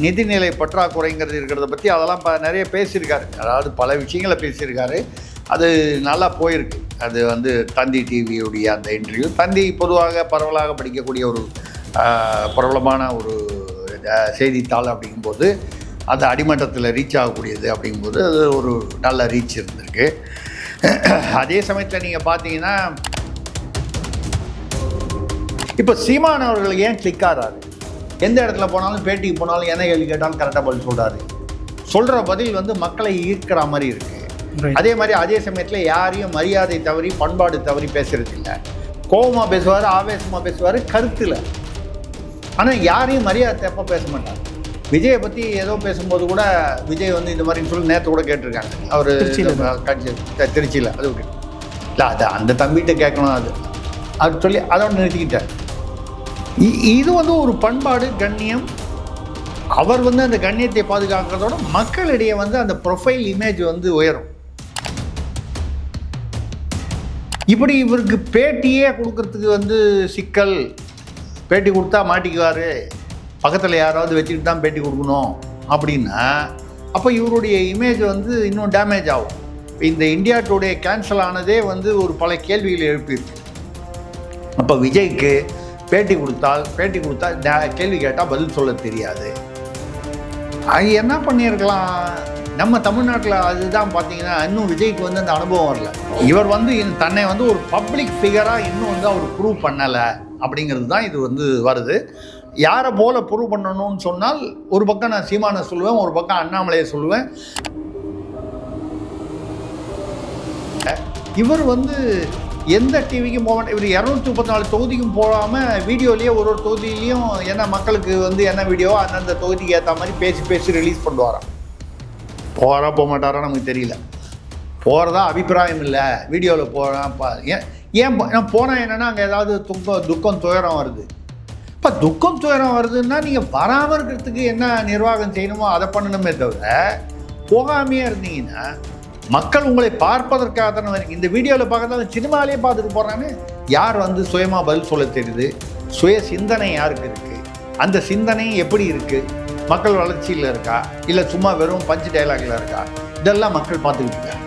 நிதிநிலை பற்றாக்குறைங்கிறது இருக்கிறத பற்றி அதெல்லாம் நிறைய பேசியிருக்காரு. அதாவது பல விஷயங்களை பேசியிருக்காரு. அது நல்லா போயிருக்கு. அது வந்து தந்தி டிவியுடைய அந்த இன்டர்வியூ. தந்தி பொதுவாக பரவலாக படிக்கக்கூடிய ஒரு பிரபலமான ஒரு செய்தித்தாள் அப்படிங்கும்போது அது அடிமட்டத்தில் ரீச் ஆகக்கூடியது அப்படிங்கும்போது அது ஒரு நல்ல ரீச் இருந்திருக்கு. அதே சமயத்தில் நீங்கள் பார்த்தீங்கன்னா இப்போ சீமான் அவர்கள் ஏன் கிளிக் ஆகிறாரு? எந்த இடத்துல போனாலும் பேட்டிக்கு போனாலும் என்ன கேள்வி கேட்டாலும் கரெக்டாக பதில் சொல்கிறாரு. சொல்கிற பதில் வந்து மக்களை ஈர்க்கிற மாதிரி இருக்குது. அதே மாதிரி அதே சமயத்தில் யாரையும் மரியாதை தவறி பண்பாடு தவறி பேசுறது இல்லை. கோபமாக பேசுவார், ஆவேசமாக பேசுவார், கருத்தில். ஆனால் யாரையும் மரியாதை தப்ப பேச மாட்டார். விஜயை பற்றி ஏதோ பேசும்போது கூட விஜய் வந்து இந்த மாதிரி சொல்லி நேற்று கூட கேட்டிருக்காங்க. அவர் திருச்சியில் அது இல்லை, அது அந்த தம்பிகிட்ட கேட்கணும். அது சொல்லி அதோட நிறுத்திக்கிட்டார். இது வந்து ஒரு பண்பாடு, கண்ணியம். அவர் வந்து அந்த கண்ணியத்தை பாதுகாக்கிறதோட மக்களிடையே வந்து அந்த ப்ரொஃபைல் இமேஜ் வந்து உயரும். இப்படி இவருக்கு பேட்டியே கொடுக்கறதுக்கு வந்து சிக்கல். பேட்டி கொடுத்தா மாட்டிக்குவார், பக்கத்தில் யாராவது வச்சுக்கிட்டு தான் பேட்டி கொடுக்கணும் அப்படின்னா அப்போ இவருடைய இமேஜ் வந்து இன்னும் டேமேஜ் ஆகும். இந்த இந்தியா டுடே கேன்சல் ஆனதே வந்து ஒரு பல கேள்விகளை எழுப்பியிருக்கு. அப்போ விஜய்க்கு பேட்டி கொடுத்தா கேள்வி கேட்டால் பதில் சொல்ல தெரியாது. அது என்ன பண்ணியிருக்கலாம்? நம்ம தமிழ்நாட்டில் அதுதான் பார்த்தீங்கன்னா இன்னும் விஜய்க்கு வந்து அந்த அனுபவம் வரல. இவர் வந்து தன்னை வந்து ஒரு பப்ளிக் ஃபிகராக இன்னும் வந்து அவர் ப்ரூவ் பண்ணலை அப்படிங்கிறது தான் இது வந்து வருது. யாரை போல ப்ரூவ் பண்ணணும்னு சொன்னால் ஒரு பக்கம் நான் சீமானை சொல்லுவேன், ஒரு பக்கம் அண்ணாமலையை சொல்லுவேன். இவர் வந்து எந்த டிவிக்கும் போக மாட்டேன். இவர் 234 தொகுதிக்கும் போகாமல் வீடியோலேயே ஒரு தொகுதியிலையும் என்ன மக்களுக்கு வந்து என்ன வீடியோவோ அந்தந்த தொகுதிக்கு ஏற்ற மாதிரி பேசி ரிலீஸ் பண்ணுவாராம். போக மாட்டாரா நமக்கு தெரியல. போகிறதா அபிப்பிராயம் இல்லை. வீடியோவில் போகிறேன் ஏன் நான் போனால் என்னென்னா அங்கே ஏதாவது துக்கம் துயரம் வருது. இப்போ துக்கம் துயரம் வருதுன்னா நீங்கள் வராமல் இருக்கிறதுக்கு என்ன நிர்வாகம் செய்யணுமோ அதை பண்ணணுமே தவிர போகாமையே இருந்தீங்கன்னா மக்கள் உங்களை பார்ப்பதற்காக தானே வரீங்க. இந்த வீடியோவில் பார்க்கறதால சினிமாலேயே பார்த்துட்டு போகிறான்னு யார் வந்து சுயமாக பதில் சொல்ல தெரியுது? சுய சிந்தனை யாருக்கு இருக்குது? அந்த சிந்தனை எப்படி இருக்குது? மக்கள் வளர்ச்சியில் இருக்கா, இல்லை சும்மா வெறும் பஞ்சு டைலாகில் இருக்கா? இதெல்லாம் மக்கள் பார்த்துக்கிட்டு இருக்காங்க.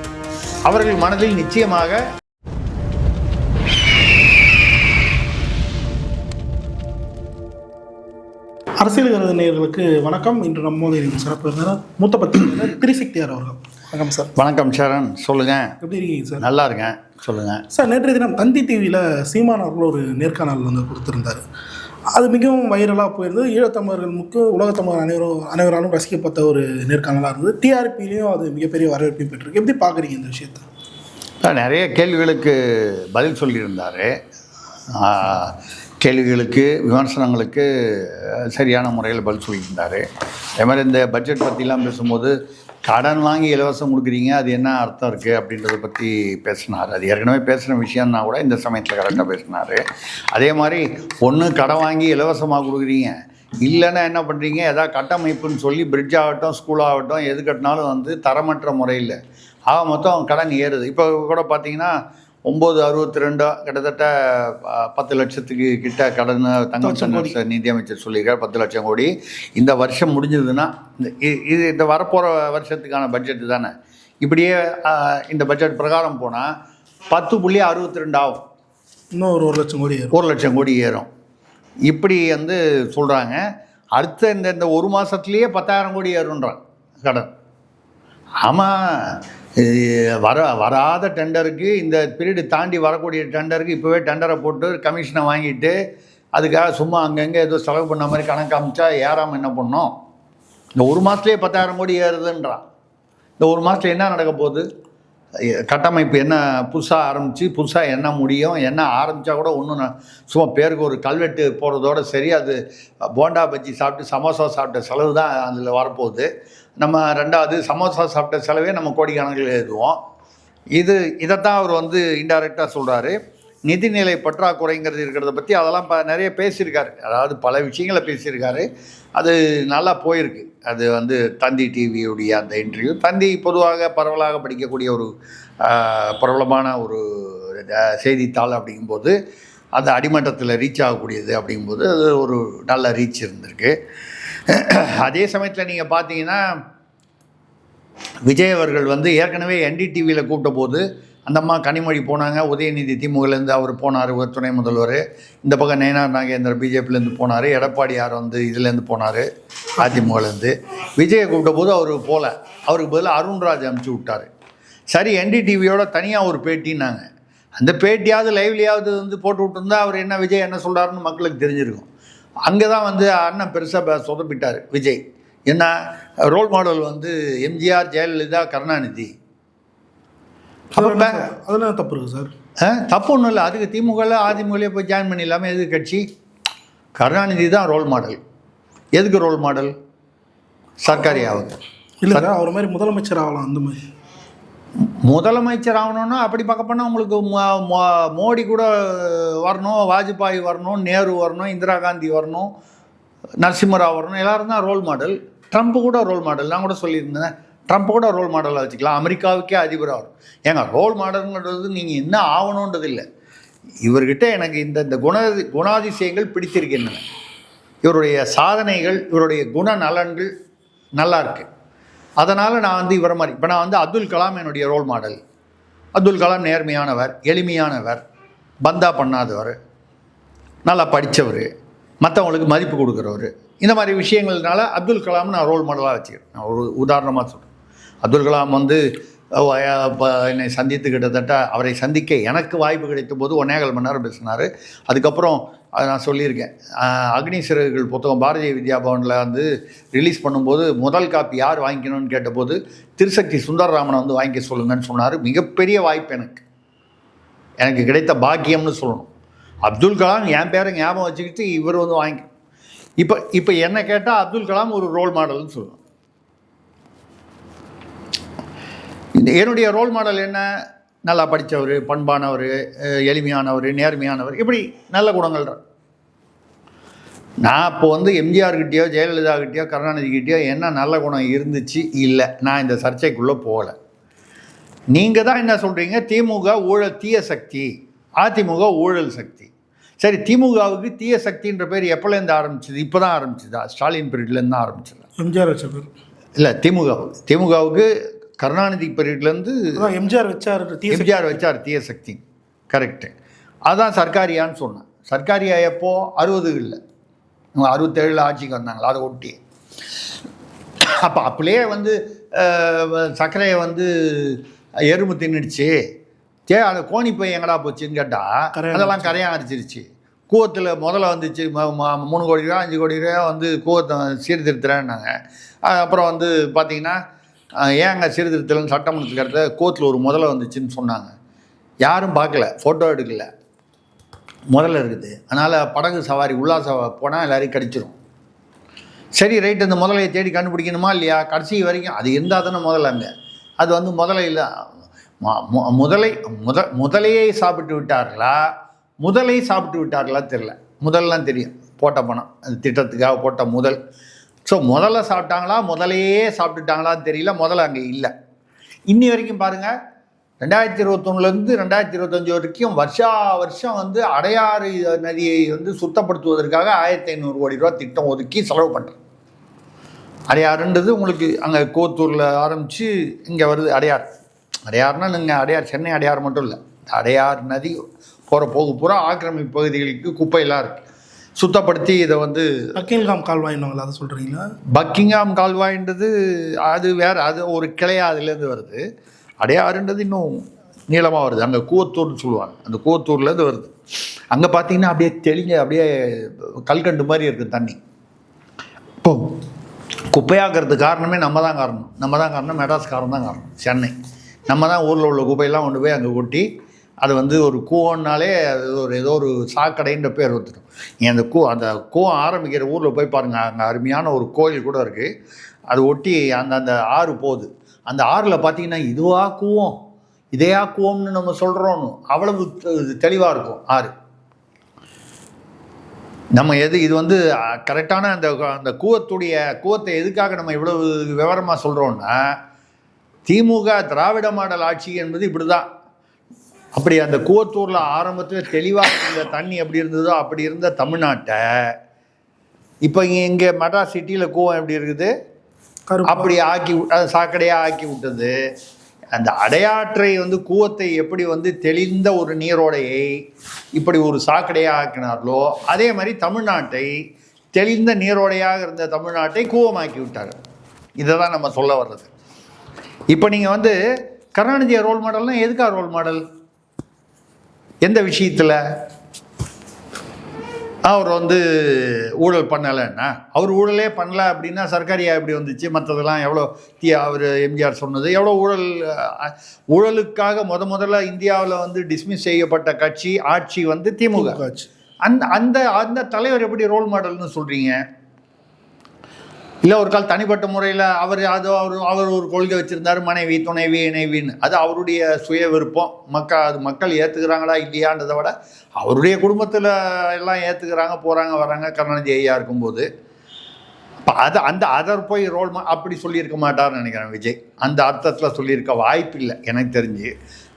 அவர்கள் மனதில் நிச்சயமாக அரசியல் நேயர்களுக்கு வணக்கம். இன்று நம்மோடு சிறப்பு இருந்தார் மூத்த பத்திரிகையாளர் திரிசக்தியார் அவர்கள். வணக்கம் சார். வணக்கம் சரண், சொல்லுங்கள். எப்படி இருக்கீங்க சார்? நல்லா இருக்கேன், சொல்லுங்கள் சார். நேற்றைய தினம் தந்தி டிவியில் சீமான் அவர்கள் ஒரு நேர்காணல் வந்து கொடுத்துருந்தார். அது மிகவும் வைரலாக போயிருந்தது. ஈழத்தமிழர்களுக்கு உலகத்தமிழர் அனைவராலும் ரசிக்கப்பட்ட ஒரு நேர்காணலாக இருந்தது. டிஆர்பிலையும் அது மிகப்பெரிய வரவேற்பையும் பெற்றிருக்கு. எப்படி பார்க்குறீங்க இந்த விஷயத்தை? நிறைய கேள்விகளுக்கு பதில் சொல்லியிருந்தார். கேள்விகளுக்கு விமர்சனங்களுக்கு சரியான முறையில் பதில் சொல்லியிருந்தார். அதே மாதிரி இந்த பட்ஜெட் பற்றிலாம் பேசும்போது கடன் வாங்கி இலவசம் கொடுக்குறீங்க, அது என்ன அர்த்தம் இருக்குது அப்படின்றத பற்றி பேசினார். அது ஏற்கனவே பேசுகிற விஷயம்னா கூட இந்த சமயத்தில் கரெக்டாக பேசினார். அதே மாதிரி ஒன்று கடன் வாங்கி இலவசமாக கொடுக்குறீங்க, இல்லைன்னா என்ன பண்ணுறீங்க, எதாவது கட்டமைப்புன்னு சொல்லி பிரிட்ஜ் ஆகட்டும், ஸ்கூல் ஆகட்டும், எது கட்டினாலும் வந்து தரமற்ற முறையில் மொத்தம் கடன் ஏறுது. இப்போ கூட பார்த்தீங்கன்னா 962 கிட்டத்தட்ட 10 லட்சத்துக்கு கிட்ட கடன் தங்க நிதியமைச்சர் சொல்லியிருக்கார். 10 லட்சம் கோடி இந்த வருஷம் முடிஞ்சதுன்னா இந்த வரப்போகிற வருஷத்துக்கான பட்ஜெட்டு தானே. இப்படியே இந்த பட்ஜெட் பிரகாரம் போனால் 10.62 ஆகும். இன்னும் ஒரு 1 லட்சம் கோடி 1 லட்சம் கோடி ஏறும். இப்படி வந்து சொல்கிறாங்க. அடுத்த இந்த ஒரு மாதத்துலேயே 10,000 கோடி ஏறுன்றான் கடன். ஆமாம், வராத டெண்டருக்கு இந்த பீரியடு தாண்டி வரக்கூடிய டெண்டருக்கு இப்போவே டெண்டரை போட்டு கமிஷனை வாங்கிட்டு அதுக்காக சும்மா அங்கங்கே ஏதோ செலவு பண்ண மாதிரி கணக்கு அமைச்சா ஏறாமல் என்ன பண்ணோம்? இந்த ஒரு மாதத்துலேயே 10,000 கோடி ஏறுதுன்றான். இந்த ஒரு மாதத்தில் என்ன நடக்க போகுது? கட்டமைப்பு என்ன புதுசாக ஆரம்பித்து புதுசாக என்ன முடியும்? என்ன ஆரம்பித்தா கூட ஒன்றும் சும்மா பேருக்கு ஒரு கல்வெட்டு போடுறதோட சரி. அது போண்டா பஜ்ஜி சாப்பிட்டு சமோசா சாப்பிட்ட செலவு தான் அதில் வரப்போகுது. நம்ம ரெண்டாவது சமோசா சாப்பிட்ட செலவே நம்ம கோடிக்கணக்கில் எழுதுவோம். இதைத்தான் அவர் வந்து இன்டைரக்டாக சொல்கிறாரு. நிதிநிலை பற்றாக்குறைங்கிறது இருக்கிறத பற்றி அதெல்லாம் நிறைய பேசியிருக்காரு. அதாவது பல விஷயங்களை பேசியிருக்காரு. அது நல்லா போயிருக்கு. அது வந்து தந்தி டிவியுடைய அந்த இன்டர்வியூ. தந்தி பொதுவாக பரவலாக படிக்கக்கூடிய ஒரு பிரபலமான ஒரு செய்தித்தாள் அப்படிங்கும்போது அது அடிமட்டத்தில் ரீச் ஆகக்கூடியது அப்படிங்கும்போது அது ஒரு நல்ல ரீச் இருந்திருக்கு. அதே சமயத்தில் நீங்கள் பார்த்தீங்கன்னா விஜய் அவர்கள் வந்து ஏற்கனவே NDTVயில் கூப்பிட்ட போது அந்த அம்மா கனிமொழி போனாங்க, உதயநிதி திமுகலேருந்து அவர் போனார், துணை முதல்வர். இந்த பக்கம் நயனார் நாகேந்திரன் பிஜேபிலேருந்து போனார், எடப்பாடியார் வந்து இதுலேருந்து போனார் அதிமுகலேருந்து. விஜயை கூப்பிட்ட போது அவர் போகல, அவருக்கு பதிலாக அருண்ராஜ் அனுப்பிச்சி விட்டார். சரி NDTVயோட தனியாக ஒரு பேட்டின்னாங்க. அந்த பேட்டியாவது லைவ்லையாவது வந்து போட்டு விட்டுருந்தா அவர் என்ன விஜய் என்ன சொல்கிறாருன்னு மக்களுக்கு தெரிஞ்சிருக்கும். அங்கே தான் வந்து அண்ணன் பெருசாக சொதப்பிட்டார் விஜய். என்ன ரோல் மாடல் வந்து எம்ஜிஆர், ஜெயலலிதா, கருணாநிதி. அதெல்லாம் தப்பு இருக்குது சார். தப்பு ஒன்றும் இல்லை. அதுக்கு திமுகவில் அதிமுகலேயே போய் ஜாயின் பண்ணிடலாமல் எது கட்சி? கருணாநிதி தான் ரோல் மாடல். எதுக்கு ரோல் மாடல்? சர்க்காரி ஆகுது இல்லை, அவர் மாதிரி முதலமைச்சர் ஆகலாம். அந்த மாதிரி முதலமைச்சர் ஆகணும்னா அப்படி பார்க்க போனால் உங்களுக்கு மோடி கூட வரணும், வாஜ்பாய் வரணும், நேரு வரணும், இந்திரா காந்தி வரணும், நரசிம்மராவ் வரணும், எல்லோரும் தான் ரோல் மாடல். ட்ரம்ப் கூட ரோல் மாடல். நான் கூட சொல்லியிருந்தேன், ட்ரம்ப் கூட ரோல் மாடலாக வச்சுக்கலாம். அமெரிக்காவுக்கே அதிபராக வரும். ஏங்க ரோல் மாடல்ங்கிறது நீங்கள் என்ன ஆகணுன்றது இல்லை. இவர்கிட்ட எனக்கு இந்த குணாதிசயங்கள் பிடித்திருக்கின்றன. இவருடைய சாதனைகள், இவருடைய குணநலன்கள் நல்லா இருக்குது. அதனால் நான் வந்து இவரை மாதிரி இப்போ நான் வந்து அப்துல் கலாம் என்னுடைய ரோல் மாடல். அப்துல் கலாம் நேர்மையானவர், எளிமையானவர், பந்தா பண்ணாதவர், நல்லா படித்தவர், மற்றவங்களுக்கு மதிப்பு கொடுக்குறவர். இந்த மாதிரி விஷயங்கள்னால அப்துல் கலாம் நான் ரோல் மாடலாக வச்சுக்கிறேன். நான் ஒரு உதாரணமாக சொல்கிறேன். அப்துல் கலாம் வந்து என்னை சந்தித்து கிட்டத்தட்ட அவரை சந்திக்க எனக்கு வாய்ப்பு கிடைத்த போது 1.25 மணி நேரம் பேசினார். அதுக்கப்புறம் அதை நான் சொல்லியிருக்கேன். அக்னி சிறகுகள் புத்தகம் பாரதிய வித்யா பவனில் வந்து ரிலீஸ் பண்ணும்போது முதல் காப்பி யார் வாங்கிக்கணும்னு கேட்டபோது திருசக்தி சுந்தரராமனை வந்து வாங்கிக்க சொல்லுங்கன்னு சொன்னார். மிகப்பெரிய வாய்ப்பு எனக்கு கிடைத்த பாக்கியம்னு சொல்லணும். அப்துல் கலாம் என் பேரை ஞாபகம் வச்சுக்கிட்டு இவர் வந்து வாங்கிக்கணும். இப்போ என்ன கேட்டால் அப்துல் கலாம் ஒரு ரோல் மாடல்னு சொல்லணும். என்னுடைய ரோல் மாடல் என்ன? நல்லா படித்தவர், பண்பானவர், எளிமையானவர், நேர்மையானவர், இப்படி நல்ல குணங்கள். நான் இப்போ வந்து எம்ஜிஆர்கிட்டயோ ஜெயலலிதாகிட்டயோ கருணாநிதிக்கிட்டேயோ என்ன நல்ல குணம் இருந்துச்சு இல்லை, நான் இந்த சர்ச்சைக்குள்ளே போகலை. நீங்கள் தான் என்ன சொல்கிறீங்க, திமுக ஊழல் தீய சக்தி, அதிமுக ஊழல் சக்தி. சரி, திமுகவுக்கு தீய சக்தின்ற பேர் எப்போலேருந்து ஆரம்பிச்சிது? இப்போ தான் ஆரம்பிச்சுதா? ஸ்டாலின் பீரியட்லேருந்து தான் ஆரம்பிச்சது. எம்ஜிஆர் வச்ச பேர் இல்லை. திமுகவுக்கு கருணாநிதி பீரியட்லேருந்து எம்ஜிஆர் வச்சார் தீய சக்தி. கரெக்டு. அதான் சர்க்காரியான்னு சொன்னேன். சர்க்காரியா எப்போ? 60களில் 67 ஆட்சிக்கு வந்தாங்களா, அதை ஒட்டி. அப்போ அப்படியே வந்து சர்க்கரையை வந்து எறும்பு தின்னுடுச்சு. அந்த கோணி போய் எங்கடா போச்சுன்னு கேட்டால் அதெல்லாம் கரையாக அரிச்சிருச்சு. கூவத்தில் முதல்ல வந்துச்சு 3 கோடி ரூபா 5 கோடி ரூபா வந்து கூவத்தை சீர்திருத்துறேன்னாங்க. அப்புறம் வந்து பார்த்திங்கன்னா ஏங்க சீர்திருத்தலன்னு சட்டமன்றத்துக்கு அடுத்த கூவத்தில் ஒரு முதல்ல வந்துச்சுன்னு சொன்னாங்க. யாரும் பார்க்கல, ஃபோட்டோ எடுக்கல, முதல்ல இருக்குது. அதனால் படகு சவாரி உல்லாச போனால் எல்லாரையும் கடிச்சிடும். சரி, ரைட், அந்த முதலையை தேடி கண்டுபிடிக்கணுமா இல்லையா? கடைசி வரைக்கும் அது இருந்தால் தானே முதல்ல. அங்கே அது வந்து முதலை இல்லை, முதலையை சாப்பிட்டு விட்டார்களா, முதலை சாப்பிட்டு விட்டார்களா தெரில. முதல்லாம் தெரியும், போட்ட பணம், அந்த திட்டத்துக்காக போட்ட முதல். ஸோ முதல்ல சாப்பிட்டாங்களா, முதலையே சாப்பிட்டுட்டாங்களான்னு தெரியல. முதல்ல அங்கே இல்லை. இன்னி வரைக்கும் பாருங்கள், 2021லேருந்து 2025 வரைக்கும் வருஷம் வந்து அடையாறு நதியை வந்து சுத்தப்படுத்துவதற்காக 1500 கோடி ரூபா திட்டம் ஒதுக்கி செலவு பண்ணுறேன். அடையாறுன்றது உங்களுக்கு அங்கே கோத்தூரில் ஆரம்பித்து இங்கே வருது. அடையாறுனா நீங்கள் அடையார் சென்னை அடையாறு மட்டும் இல்லை, அடையாறு நதி போக பூரா ஆக்கிரமிப்பு பகுதிகளுக்கு குப்பையெல்லாம் இருக்குது. சுத்தப்படுத்தி இதை வந்து பக்கிங்ஹாம் கால்வாயின்னு அதை சொல்கிறீங்களா? பக்கிங்ஹாம் கால்வாயின்றது அது வேறு, அது ஒரு கிளையாக அதுலேருந்து வருது. அடையாறுன்றது இன்னும் நீளமாக வருது. அங்கே கூவத்தூர்னு சொல்லுவாங்க, அந்த கூவத்தூர்லேருந்து வருது. அங்கே பார்த்தீங்கன்னா அப்படியே தெளிஞ்ச அப்படியே கல்கண்டு மாதிரி இருக்குது தண்ணி. இப்போ குப்பையாக்குறதுக்கு காரணமே நம்ம தான் காரணம். மெட்ராஸ்காரன் தான் காரணம், சென்னை. நம்ம தான் ஊரில் உள்ள குப்பையெல்லாம் கொண்டு போய் அங்கே கொட்டி அது வந்து ஒரு கூவன்னாலே அது ஏதோ ஒரு சாக்கடைன்ற பேர் வந்துடும். அந்த கூவம் ஆரம்பிக்கிற ஊரில் போய் பாருங்கள், அங்கே அருமையான ஒரு கோயில் கூட இருக்குது. அது ஒட்டி அந்த ஆறு போகுது. அந்த ஆறில் பார்த்தீங்கன்னா இதுவா கூவம், இதையா கூவம்னு நம்ம சொல்கிறோன்னு அவ்வளவு தெளிவாக இருக்கும் ஆறு. நம்ம இது வந்து கரெக்டான அந்த கூவத்தை எதுக்காக நம்ம இவ்வளவு விவரமாக சொல்கிறோன்னா, திமுக திராவிட மாடல் ஆட்சி என்பது இப்படி தான். அப்படி அந்த கூவத்தூரில் ஆரம்பத்தில் தெளிவாக இருந்த தண்ணி எப்படி இருந்ததோ அப்படி இருந்த தமிழ்நாட்டை இப்போ இங்கே மெட்ராஸ் சிட்டியில் கூவம் எப்படி இருக்குது, அப்படி ஆக்கி சாக்கடையாக ஆக்கி விட்டது. அந்த அடையாற்றை வந்து கூவத்தை எப்படி வந்து தெளிந்த ஒரு நீரோடையை இப்படி ஒரு சாக்கடையாக ஆக்கினார்களோ அதே மாதிரி தமிழ்நாட்டை தெளிந்த நீரோடையாக இருந்த தமிழ்நாட்டை கூவமாக்கி விட்டார். இதை தான் நம்ம சொல்ல வர்றது. இப்போ நீங்கள் வந்து கருணாநிதியை ரோல் மாடல்னால் எதுக்காக ரோல் மாடல்? எந்த விஷயத்தில்? அவர் வந்து ஊழல் பண்ணலைன்னா, அவர் ஊழலே பண்ணல அப்படின்னா சர்க்காரியா எப்படி வந்துச்சு? மற்றதெல்லாம் எவ்வளோ அவர் எம்ஜிஆர் சொன்னது எவ்வளோ ஊழலுக்காக முதல்ல இந்தியாவில் வந்து டிஸ்மிஸ் செய்யப்பட்ட கட்சி ஆட்சி வந்து திமுக ஆட்சி. அந்த அந்த அந்த தலைவர் எப்படி ரோல் மாடல்னு சொல்கிறீங்க? இல்லை ஒரு கால் தனிப்பட்ட முறையில் அவர் ஒரு கொள்கை வச்சுருந்தார், மனைவி துணைவி இணைவின்னு. அது அவருடைய சுய விருப்பம். மக்கள் ஏற்றுக்கிறாங்களா இல்லையான்றதை விட அவருடைய குடும்பத்தில் எல்லாம் ஏற்றுக்கிறாங்க, போகிறாங்க வராங்க. கருணாநிதி ஐயா இருக்கும்போது இப்போ அதை போய் அப்படி சொல்லியிருக்க மாட்டார்னு நினைக்கிறேன் விஜய். அந்த அர்த்தத்தில் சொல்லியிருக்க வாய்ப்பு இல்லை எனக்கு தெரிஞ்சு.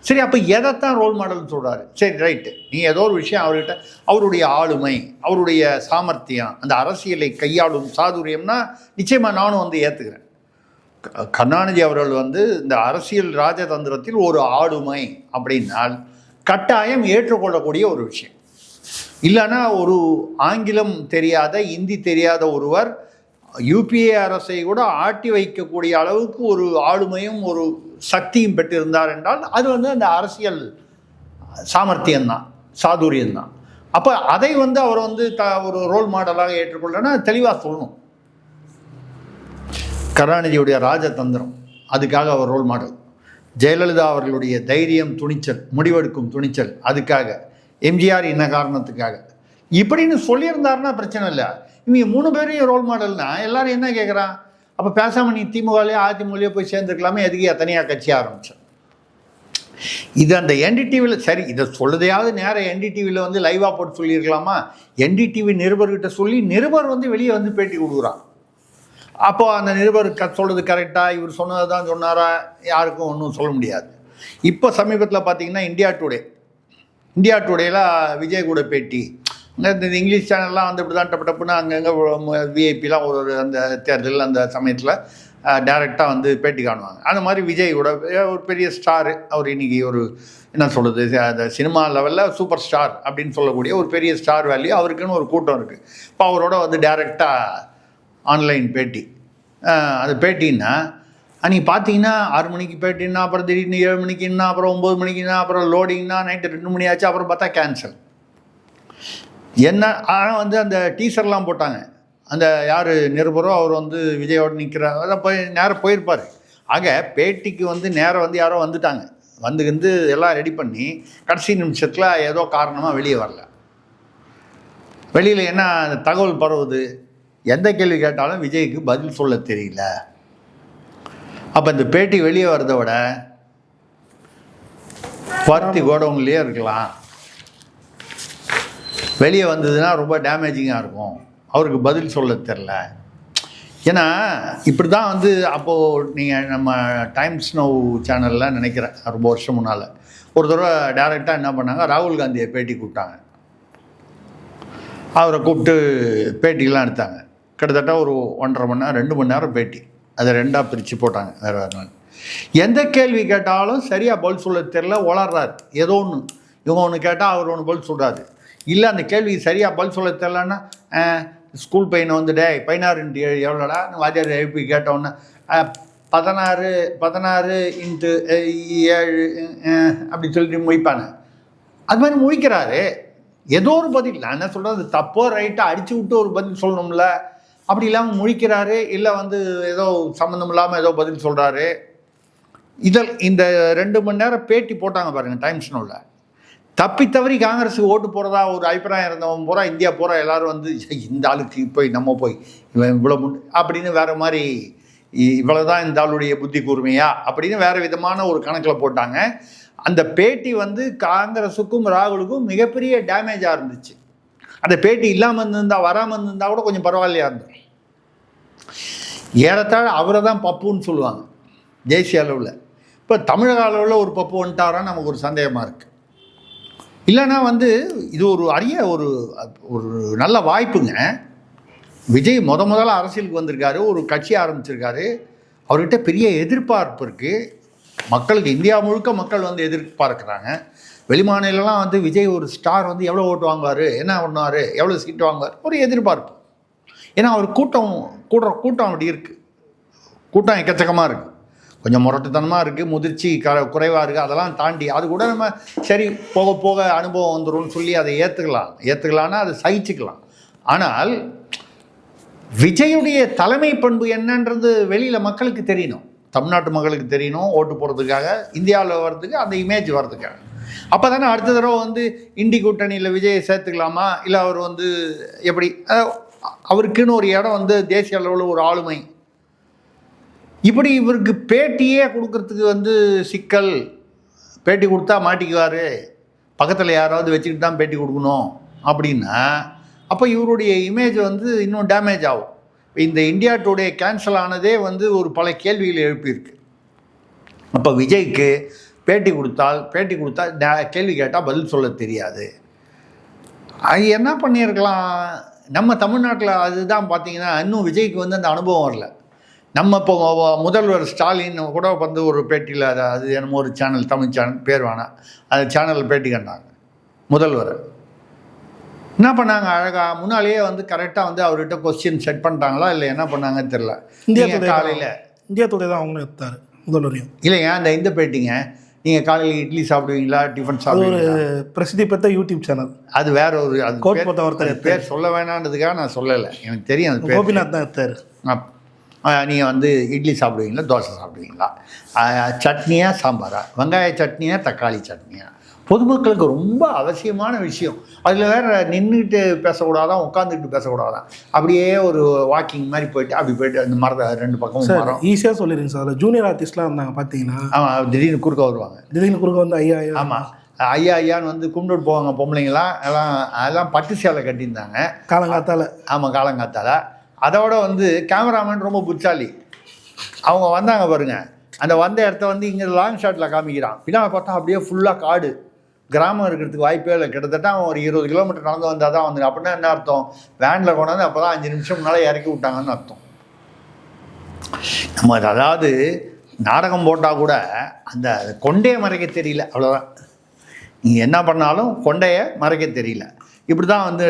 சரி, அப்போ எதைத்தான் ரோல் மாடல்னு சொல்கிறாரு? சரி, ரைட்டு, நீ ஏதோ ஒரு விஷயம் அவர்கிட்ட அவருடைய ஆளுமை, அவருடைய சாமர்த்தியம், அந்த அரசியலை கையாளும் சாதுரியம்னா நிச்சயமாக நானும் வந்து ஏற்றுக்கிறேன். கருணாநிதி அவர்கள் வந்து இந்த அரசியல் ராஜதந்திரத்தில் ஒரு ஆளுமை அப்படின்னால் கட்டாயம் ஏற்றுக்கொள்ளக்கூடிய ஒரு விஷயம். இல்லைன்னா ஒரு ஆங்கிலம் தெரியாத, இந்தி தெரியாத ஒருவர் யூபிஏ அரசை கூட ஆட்டி வைக்கக்கூடிய அளவுக்கு ஒரு ஆளுமையும் ஒரு சக்தியும் பெற்றிருந்தார் என்றால் அது வந்து அந்த அரசியல் சாமர்த்தியம்தான், சாதுரியம்தான். அப்போ அதை வந்து அவர் வந்து ஒரு ரோல் மாடலாக ஏற்றுக்கொள்ளனா தெளிவாக சொல்லணும். கருணாநிதியுடைய ராஜதந்திரம், அதுக்காக அவர் ரோல் மாடல். ஜெயலலிதா அவர்களுடைய தைரியம், துணிச்சல், முடிவெடுக்கும் துணிச்சல், அதுக்காக. எம்ஜிஆர் என்ன காரணத்துக்காக இப்படின்னு சொல்லியிருந்தாருன்னா பிரச்சனை இல்லை. இவங்க 3 பேரையும் ரோல் மாடல்னா எல்லாரும் என்ன கேட்குறான்? அப்போ பேசாமல் நீ திமுகலையோ அதிமுகலையோ போய் சேர்ந்துருக்கலாமே, எதுக்கு தனியாக கட்சி ஆரம்பித்தேன்? இது அந்த என்டிடிவியில் சரி, இதை சொல்லுதையாவது நேரம் என்டிடிவியில் வந்து லைவாக போட்டு சொல்லியிருக்கலாமா? என்டிடிவி நிருபர்கிட்ட சொல்லி நிருபர் வந்து வெளியே வந்து பேட்டி கொடுக்குறான். அப்போது அந்த நிருபர் சொல்கிறது கரெக்டாக, இவர் சொன்னது தான் சொன்னாரா? யாருக்கும் ஒன்றும் சொல்ல முடியாது. இப்போ சமீபத்தில் பார்த்தீங்கன்னா இந்தியா டுடேயில் விஜய் கூட பேட்டி. இந்த இங்கிலீஷ் சேனல்லாம் வந்து இப்படி தான் டப்புன்னு அங்கங்கே விஐபிலாம் ஒரு அந்த தேர்தல் அந்த சமயத்தில் டைரெக்டாக வந்து பேட்டி காணுவாங்க. அந்த மாதிரி விஜயோட ஒரு பெரிய ஸ்டாரு, அவர் இன்றைக்கி ஒரு என்ன சொல்கிறது, அந்த சினிமா லெவலில் சூப்பர் ஸ்டார் அப்படின்னு சொல்லக்கூடிய ஒரு பெரிய ஸ்டார் வேல்யூ அவருக்குன்னு ஒரு கூட்டம் இருக்குது. இப்போ அவரோட வந்து டைரெக்டாக ஆன்லைன் பேட்டி. அது பேட்டின்னா அன்றைக்கி பார்த்தீங்கன்னா 6 மணிக்கு பேட்டின்னா, அப்புறம் திடீர்னு 7 மணிக்குன்னா, அப்புறம் 9 மணிக்குன்னா, அப்புறம் லோடிங்னா, நைட்டு 2 மணி ஆச்சு, அப்புறம் பார்த்தா கேன்சல். என்ன ஆனால் வந்து அந்த டீசர்லாம் போட்டாங்க. அந்த யார் நிருபரோ அவர் வந்து விஜயோடு நிற்கிறார், அதான் போய் நேரம் போயிருப்பார். ஆக பேட்டிக்கு வந்து நேரம் வந்து யாரோ வந்துட்டாங்க, வந்து எல்லாம் ரெடி பண்ணி கடைசி நிமிஷத்தில் ஏதோ காரணமாக வெளியே வரல. வெளியில் என்ன தகவல் பரவுது? எந்த கேள்வி கேட்டாலும் விஜய்க்கு பதில் சொல்ல தெரியல. அப்போ இந்த பேட்டி வெளியே வரதை விட பருத்தி கோடவுன்லேயே இருக்கலாம். வெளியே வந்ததுன்னா ரொம்ப டேமேஜிங்காக இருக்கும், அவருக்கு பதில் சொல்ல தெரில. ஏன்னா இப்படி தான் வந்து அப்போது நீங்கள் நம்ம டைம்ஸ் நவ் சேனலில் நினைக்கிறேன் ரொம்ப வருஷம் முன்னால் ஒரு தடவை டேரெக்டாக என்ன பண்ணாங்க, ராகுல் காந்தியை பேட்டி கூப்பிட்டாங்க. அவரை கூப்பிட்டு பேட்டிக்கெலாம் எடுத்தாங்க. கிட்டத்தட்ட ஒரு 1.5 மணி நேரம் 2 மணி நேரம் பேட்டி. அதை 2ஆக பிரித்து போட்டாங்க. வேறு நாள் எந்த கேள்வி கேட்டாலும் சரியாக பதில் சொல்ல தெரில, வளர்றாரு. ஏதோ ஒன்று இவங்க ஒன்று கேட்டால் அவர் ஒன்று பதில் சொல்கிறாரு. இல்லை அந்த கேள்வி சரியாக பதில் சொல்ல தெரிலன்னா, ஸ்கூல் பையனை வந்து 16 × 7 எவ்வளோடா வாத்தியார் எழுப்பி கேட்டோன்னே 16 × 7 அப்படி சொல்லிட்டு முடிப்பாங்க. அது மாதிரி முடிக்கிறாரு. ஏதோ ஒரு பதில், நான் என்ன சொல்கிறது, அது தப்போ ரைட்டாக அடித்து விட்டு ஒரு பதில் சொல்லணும்ல, அப்படி இல்லாமல் முழிக்கிறாரு. இல்லை வந்து ஏதோ சம்மந்தம் இல்லாமல் ஏதோ பதில் சொல்கிறாரு. இந்த 2 மணி நேரம் பேட்டி போட்டாங்க பாருங்கள் டைம்ஸ் நோவில். தப்பி தவறி காங்கிரஸுக்கு ஓட்டு போகிறதா ஒரு அபிப்பிராயம் இருந்தவன் பூரா இந்தியா பூரா எல்லோரும் வந்து இந்த ஆளுக்கு போய் நம்ம போய் இவன் இவ்வளோ அப்படின்னு வேறு மாதிரி, இவ்வளோ தான் இந்த ஆளுடைய புத்தி கூர்மையா அப்படின்னு வேறு விதமான ஒரு கணக்கில் போட்டாங்க. அந்த பேட்டி வந்து காங்கிரஸுக்கும் ராகுலுக்கும் மிகப்பெரிய டேமேஜாக இருந்துச்சு. அந்த பேட்டி இல்லாமல் இருந்திருந்தால், வராமல் இருந்திருந்தால் கூட கொஞ்சம் பரவாயில்லையா இருந்தது. ஏறத்தாழ அவரை தான் பப்புன்னு சொல்லுவாங்க தேசிய அளவில். இப்போ தமிழக அளவில் ஒரு பப்பு வந்துட்டாரான்னு நமக்கு ஒரு சந்தேகமாக இருக்குது. இல்லைன்னா வந்து இது ஒரு அரிய ஒரு ஒரு நல்ல வாய்ப்புங்க. விஜய் முதல்ல அரசியலுக்கு வந்திருக்காரு, ஒரு கட்சி ஆரம்பிச்சிருக்காரு. அவர்கிட்ட பெரிய எதிர்பார்ப்பு இருக்குது. மக்களுக்கு இந்தியா முழுக்க மக்கள் வந்து எதிர்பார்க்குறாங்க. வெளிமாநிலலாம் வந்து விஜய் ஒரு ஸ்டார் வந்து எவ்வளோ ஓட்டு வாங்குவார், என்ன பண்ணுவார், எவ்வளோ சீட்டு வாங்குவார், ஒரு எதிர்பார்ப்பு. ஏன்னா அவர் கூட்டம் அப்படி இருக்குது. கூட்டம் எக்கச்சக்கமாக இருக்குது. கொஞ்சம் முரட்டுத்தனமாக இருக்குது, முதிர்ச்சி குறைவாக இருக்குது. அதெல்லாம் தாண்டி அது கூட நம்ம சரி போக போக அனுபவம் வந்துடும்னு சொல்லி அதை ஏற்றுக்கலான்னா அதை சகிச்சுக்கலாம். ஆனால் விஜயுடைய தலைமை பண்பு என்னன்றது வெளியில் மக்களுக்கு தெரியணும், தமிழ்நாட்டு மக்களுக்கு தெரியணும். ஓட்டு போகிறதுக்காக, இந்தியாவில் வர்றதுக்கு, அந்த இமேஜ் வர்றதுக்காக. அப்போ தானே அடுத்த தடவை வந்து இண்டி கூட்டணியில் விஜயை சேர்த்துக்கலாமா, இல்லை அவர் வந்து எப்படி, அவருக்குன்னு ஒரு இடம் வந்து தேசிய அளவில் ஒரு ஆளுமை, இப்படி இவருக்கு பேட்டியே கொடுக்கறதுக்கு வந்து சிக்கல். பேட்டி கொடுத்தா மாட்டிக்குவார், பக்கத்தில் யாராவது வச்சுக்கிட்டு தான் பேட்டி கொடுக்கணும் அப்படின்னா அப்போ இவருடைய இமேஜ் வந்து இன்னும் டேமேஜ் ஆகும். இந்த இந்தியா டுடே கேன்சல் ஆனதே வந்து ஒரு பல கேள்விகள் எழுப்பியிருக்கு. அப்போ விஜய்க்கு பேட்டி கொடுத்தா கேள்வி கேட்டால் பதில் சொல்ல தெரியாது. அது என்ன பண்ணியிருக்கலாம் நம்ம தமிழ்நாட்டில்? அதுதான் பார்த்தீங்கன்னா இன்னும் விஜய்க்கு வந்து அந்த அனுபவம் வரல. நம்ம இப்போ முதல்வர் ஸ்டாலின் கூட வந்து ஒரு பேட்டியில், அது என்னமோ ஒரு சேனல், தமிழ் சேனல், பேர் வேணாம், அந்த சேனலில் பேட்டி கண்டாங்க. முதல்வர் என்ன பண்ணாங்க, அழகாக முன்னாலேயே வந்து கரெக்டாக வந்து அவர்கிட்ட கொஸ்டின் செட் பண்ணிட்டாங்களா இல்லை என்ன பண்ணாங்கன்னு தெரில. காலையில் இந்தியா டுடே தான் அவங்களும் எடுத்தார் முதல்வரையும். இல்லைங்க, இந்த பேட்டிங்க, நீங்கள் காலையில் இட்லி சாப்பிடுவீங்களா, டிஃபன் சாப்பிடுவீங்களா, ஒரு பிரசித்தி பெற்ற யூடியூப் சேனல். அது வேற ஒரு, அது ஒருத்தர் பேர் சொல்ல வேணான்றதுக்காக நான் சொல்லலை, எனக்கு தெரியும் அது பேர். கோபிநாத் தான் எடுத்தார். நீங்கள் வந்து இட்லி சாப்பிடுவீங்களா, தோசை சாப்பிடுவீங்களா, சட்னியா சாம்பாரா, வெங்காய சட்னியா, தக்காளி சட்னியா, பொதுமக்களுக்கு ரொம்ப அவசியமான விஷயம். அதில் வேறு நின்றுட்டு பேசக்கூடாதான், உட்காந்துக்கிட்டு பேசக்கூடாதான், அப்படியே ஒரு வாக்கிங் மாதிரி போயிட்டு அப்படி போயிட்டு அந்த மரத்தை ரெண்டு பக்கமும் மரம். ஈஸியாக சொல்லிடுங்க சார். ஜூனியர் ஆர்டிஸ்ட்லாம் இருந்தாங்க பார்த்தீங்கன்னா. ஆமாம், திடீர்னு குறுக்க வருவாங்க. வந்து ஐயா. ஆமாம், ஐயான்னு வந்து கும்பிட்டு போவாங்க பொம்பளைங்களாம். அதெல்லாம் பட்டு சேலை கட்டியிருந்தாங்க காலங்காத்தால். ஆமாம், காலங்காத்தால். அதோட வந்து கேமராமேன் ரொம்ப புத்தாலி. அவங்க வந்தாங்க பாருங்க, அந்த வந்த இடத்த வந்து இங்கே லாங் ஷாட்டில் காமிக்கிறான். பின்னால் பார்த்தா அப்படியே ஃபுல்லாக காடு, கிராமம் இருக்கிறதுக்கு வாய்ப்பே இல்லை. கிட்டத்தட்ட அவன் ஒரு 20 கிலோமீட்டர் நடந்து வந்தால் தான் வந்து. அப்படின்னா என்ன அர்த்தம், வேனில் கொண்டாந்து அப்போ தான் 5 நிமிஷம் முன்னால் இறக்கி விட்டாங்கன்னு அர்த்தம். நம்ம அதாவது நாடகம் போட்டால் கூட அந்த கொண்டையை மறைக்க தெரியல, அவ்வளோதான். நீங்கள் என்ன பண்ணாலும் கொண்டையை மறைக்க தெரியல. இப்படி தான் வந்து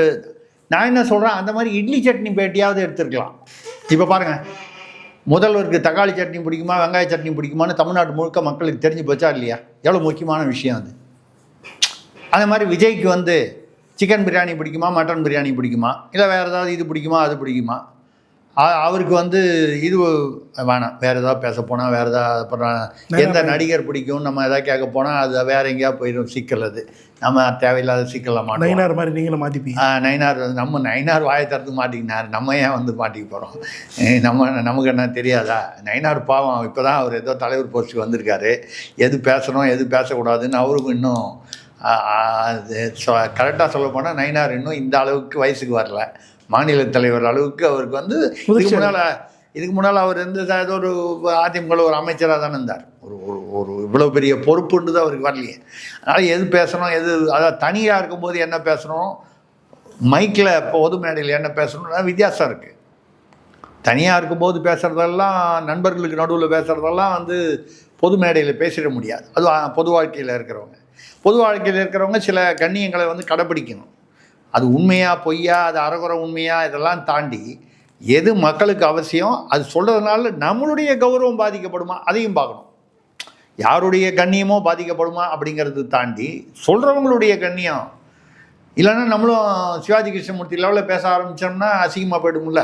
நான் என்ன சொல்கிறேன், அந்த மாதிரி இட்லி சட்னி பேட்டியாவது எடுத்துருக்கலாம். இப்போ பாருங்கள், முதல்வருக்கு தக்காளி சட்னி பிடிக்குமா, வெங்காய சட்னி பிடிக்குமான்னு தமிழ்நாடு முழுக்க மக்களுக்கு தெரிஞ்சு போச்சா இல்லையா? எவ்வளோ முக்கியமான விஷயம் அது. அந்த மாதிரி விஜய்க்கு வந்து சிக்கன் பிரியாணி பிடிக்குமா, மட்டன் பிரியாணி பிடிக்குமா, இல்லை வேறு ஏதாவது இது பிடிக்குமா, அது பிடிக்குமா, அவருக்கு வந்து இது வேணாம், வேறு ஏதாவது பேச போனால், வேறு ஏதாவது அப்புறம் எந்த நடிகர் பிடிக்கும் நம்ம எதாவது கேட்க போனால் அது வேறு எங்கேயா போயிடும் சிக்கல். அது நம்ம தேவையில்லாத சிக்கலில் மாட்டோம். நயினார் மாதிரி நீங்களும் மாட்டிப்பீங்க. நயினார் வந்து நயினார் வாயை திறந்து மாட்டிக்கினார், நம்ம ஏன் வந்து மாட்டிக்க போகிறோம்? நமக்கு என்ன தெரியாதா? நயினார் பாவம், இப்போ தான் அவர் ஏதோ தலைவர் போஸ்ட்டுக்கு வந்திருக்காரு. எது பேசணும் எது பேசக்கூடாதுன்னு அவருக்கும் இன்னும் கரெக்டாக சொல்ல போனால் நயினார் இன்னும் இந்த அளவுக்கு வயசுக்கு வரல. மாநில தலைவர் அளவுக்கு அவருக்கு வந்து இதுக்கு முன்னால் அவர் இருந்து ஏதோ ஒரு அதிமுக ஒரு அமைச்சராக தானே இருந்தார். ஒரு இவ்வளோ பெரிய பொறுப்புன்றது அவருக்கு வரலையே. அதனால் எது பேசணும், எது அதாவது தனியாக இருக்கும்போது என்ன பேசணும், மைக்கில் பொது மேடையில் என்ன பேசணும்னா வித்தியாசம் இருக்குது. தனியாக இருக்கும்போது பேசுகிறதெல்லாம், நண்பர்களுக்கு நடுவில் பேசுகிறதெல்லாம் வந்து பொது மேடையில் பேசிட முடியாது. அது பொது வாழ்க்கையில் இருக்கிறவங்க சில கண்ணியங்களை வந்து கடைப்பிடிக்கணும். அது உண்மையா பொய்யா, அது அறகுறை உண்மையா, இதெல்லாம் தாண்டி எது மக்களுக்கு அவசியம் அது சொல்கிறதுனால நம்மளுடைய கௌரவம் பாதிக்கப்படுமா அதையும் பார்க்கணும். யாருடைய கண்ணியமோ பாதிக்கப்படுமா அப்படிங்கிறது தாண்டி சொல்கிறவங்களுடைய கண்ணியம் இல்லைன்னா நம்மளும் சிவாஜி கிருஷ்ணமூர்த்தி லெவலில் பேச ஆரம்பித்தோம்னா அசிங்கமாக போய்டும்ல.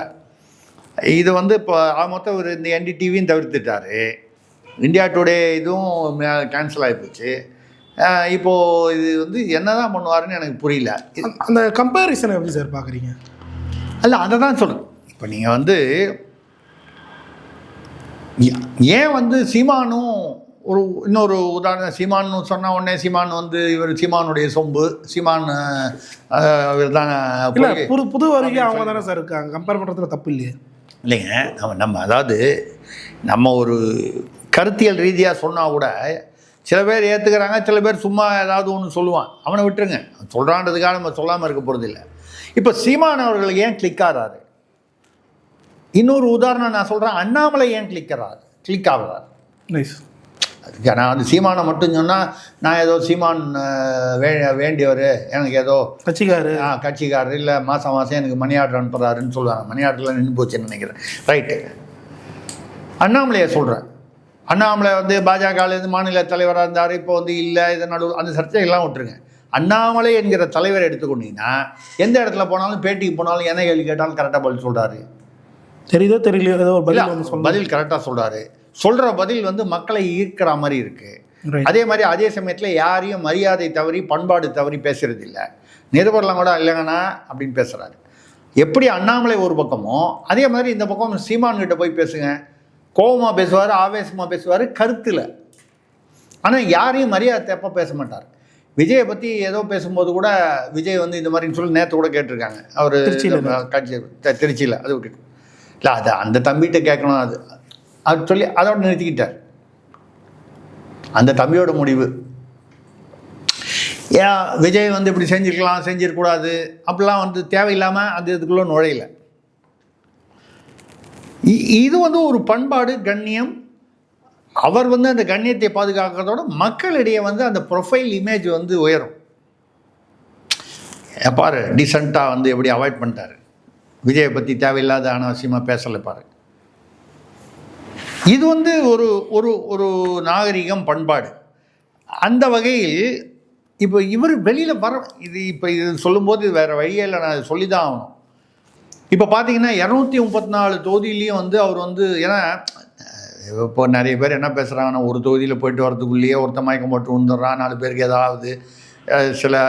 இது வந்து இப்போ மொத்தம் ஒரு இந்த NDTVயும் தவிர்த்துட்டார், இந்தியா டுடே இதுவும் கேன்சல் ஆகிப்போச்சு. இப்போது இது வந்து என்ன தான் பண்ணுவாருன்னு எனக்கு புரியல. அந்த கம்பேரிசன் எப்படி சார் பார்க்குறீங்க? இல்லை, அதை தான் சொல்கிறேன். இப்போ நீங்கள் வந்து ஏன் வந்து சீமானும் ஒரு இன்னொரு உதாரணம், சீமானு சொன்ன உடனே சீமான் வந்து இவர் சீமானுடைய சொம்பு, சீமான் இவர் தான் புது வருகை அவங்க தானே சார் இருக்காங்க, கம்பேர் பண்ணுறதுல தப்பு இல்லையே. இல்லைங்க, நம்ம அதாவது நம்ம ஒரு கருத்தியல் ரீதியாக சொன்னால் கூட சில பேர் ஏற்றுக்கிறாங்க, சில பேர் சும்மா ஏதாவது ஒன்று சொல்லுவான், அவனை விட்டுருங்க. சொல்கிறான்றதுக்காக நம்ம சொல்லாமல் இருக்க போகிறது இல்லை. இப்போ சீமான் அவர்கள் ஏன் கிளிக் ஆகிறாரு? இன்னொரு உதாரணம் நான் சொல்கிறேன், அண்ணாமலை ஏன் கிளிக் ஆகிறார்? நைஸ். அதுக்கு நான் வந்து சீமானை மட்டும் சொன்னால் நான் ஏதோ சீமான் வேண்டியவர், எனக்கு ஏதோ கட்சிக்காரர் இல்லை, மாதம் மாதம் எனக்கு மணி ஆர்டர் அனுப்புகிறாருன்னு சொல்லுவாங்க. மணி ஆர்டர்லாம் நின்று போச்சுன்னு நினைக்கிறேன். ரைட்டு. அண்ணாமலையை சொல்கிறேன். அண்ணாமலை வந்து பாஜகலேருந்து மாநில தலைவராக இருந்தார், இப்போ வந்து இல்லை, இதை நடுவு அந்த சர்ச்சைகள்லாம் விட்டுருங்க. அண்ணாமலை என்கிற தலைவரை எடுத்துக்கொண்டீங்கன்னா எந்த இடத்துல போனாலும் பேட்டிக்கு போனாலும் என்ன கேள்வி கேட்டாலும் கரெக்டாக பதில் சொல்கிறாரு. தெரியுதோ தெரியலையோ ஏதோ பதில் கரெக்டாக சொல்கிறாரு. சொல்கிற பதில் வந்து மக்களை ஈர்க்கிற மாதிரி இருக்குது. அதே மாதிரி அதே சமயத்தில் யாரையும் மரியாதை தவறி பண்பாடு தவறி பேசுறது இல்லை. நிருபர்லாம் கூட இல்லைங்கண்ணா அப்படின்னு பேசுகிறாரு. எப்படி அண்ணாமலை ஒரு பக்கமோ அதே மாதிரி இந்த பக்கம் சீமான்கிட்ட போய் பேசுங்க, கோபமாக பேசுவார், ஆவேசமாக பேசுவார், கருத்தில். ஆனால் யாரையும் மரியாதை தப்ப பேச மாட்டார். விஜயை பற்றி ஏதோ பேசும்போது கூட விஜய் வந்து இந்த மாதிரின்னு சொல்லி நேற்று கூட கேட்டிருக்காங்க. அவர் கட்சி திருச்சியில் அது விட்டுட்டு இல்லை, அது அந்த தம்பிகிட்ட கேட்கணும், அது சொல்லி அதோட நிறுத்திக்கிட்டார். அந்த தம்பியோட முடிவு. ஏன் விஜய் வந்து இப்படி செஞ்சுருக்கலாம், செஞ்சிருக்கூடாது அப்படிலாம் வந்து தேவையில்லாமல் அந்த இதுக்குள்ளே நுழையல. இது வந்து ஒரு பண்பாடு, கண்ணியம். அவர் வந்து அந்த கண்ணியத்தை பாதுகாக்கிறதோட மக்களிடையே வந்து அந்த ப்ரொஃபைல் இமேஜ் வந்து உயரும். பாரு டீசெண்டாக வந்து எப்படி அவாய்ட் பண்ணிட்டாரு, விஜயை பற்றி தேவையில்லாத அனாவசியமாக பேசலை பாரு. இது வந்து ஒரு ஒரு ஒரு நாகரிகம், பண்பாடு. அந்த வகையில் இப்போ இவர் வெளியில் வர இப்போ இது சொல்லும்போது வேறு வழியே இல்லை, நான் சொல்லி தான் ஆகணும். இப்போ பார்த்தீங்கன்னா 234 தொகுதியிலையும் வந்து அவர் வந்து, ஏன்னா இப்போ நிறைய பேர் என்ன பேசுகிறாங்கன்னா, ஒரு தொகுதியில் போயிட்டு வரதுக்குள்ளேயே ஒருத்த மயக்கம் போட்டு விழுந்துடுறான், 4 பேருக்கு ஏதாவது சில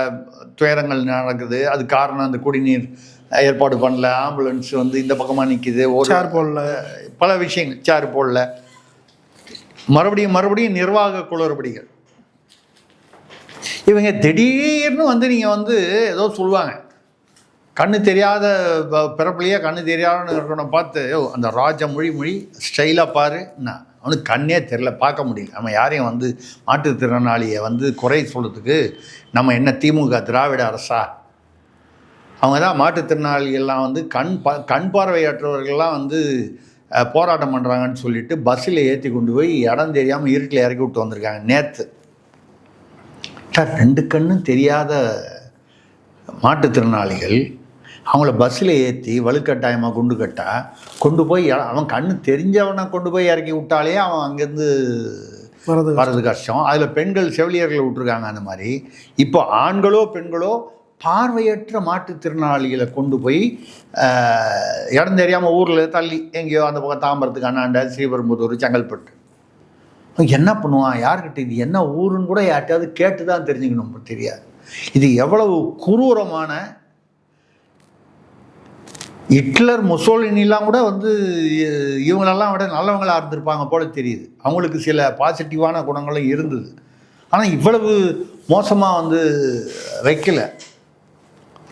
துயரங்கள் நடக்குது. அது காரணம் அந்த குடிநீர் ஏற்பாடு பண்ணல, ஆம்புலன்ஸ் வந்து இந்த பக்கமாக நிற்கிது, ஒரு சேர் போடல, பல விஷயங்கள், சேர் போடல, மறுபடியும் நிர்வாக குளறுபடிகள். இவங்க திடீர்னு வந்து நீங்கள் வந்து ஏதோ சொல்லுவாங்க, கண்ணு தெரியாத பிறப்புலையே கண்ணு தெரியாதுன்னு இருக்கணும் பார்த்து அந்த ராஜ மொழி ஸ்டைலாக பாரு. நான் அவனுக்கு கண்ணே தெரில, பார்க்க முடியல. நம்ம யாரையும் வந்து மாற்றுத்திறனாளியை வந்து குறை சொல்கிறதுக்கு நம்ம என்ன திமுக திராவிட அரசா? அவங்க தான் மாற்றுத்திறனாளிகள்லாம் வந்து கண் பார்வையற்றவர்கள்லாம் வந்து போராட்டம் பண்ணுறாங்கன்னு சொல்லிட்டு பஸ்ஸில் ஏற்றி கொண்டு போய் இடம் தெரியாமல் இருட்டில் இறக்கி விட்டு வந்திருக்காங்க நேற்று. சார், 2 கண்ணும் தெரியாத மாற்றுத்திறனாளிகள் அவங்கள பஸ்ஸில் ஏற்றி வலுக்கட்டாயமாக கொண்டு போய் அவன் கண்ணு தெரிஞ்சவனை கொண்டு போய் இறக்கி விட்டாலே அவன் அங்கேருந்து வர்றது கஷ்டம். அதில் பெண்கள் செவிலியர்களை விட்டுருக்காங்க. அந்த மாதிரி இப்போ ஆண்களோ பெண்களோ பார்வையற்ற மாற்றுத்திறனாளிகளை கொண்டு போய் இடம் தெரியாமல் ஊரில் தள்ளி எங்கேயோ அந்த பக்கம் தாம்பரத்துக்கு அண்ணாண்ட, ஸ்ரீபெரும்புதூர், செங்கல்பட்டு. என்ன பண்ணுவான், யார்கிட்ட இது என்ன ஊருன்னு கூட யார்கிட்டையாவது கேட்டு தான் தெரிஞ்சுக்கணும், தெரியாது. இது எவ்வளவு குரூரமான, ஹிட்லர் முசோலினிலாம் கூட வந்து இவங்களெல்லாம் விட நல்லவங்களாக இருந்திருப்பாங்க போல தெரியுது. அவங்களுக்கு சில பாசிட்டிவான குணங்களும் இருந்தது. ஆனால் இவ்வளவு மோசமாக வந்து வைக்கல.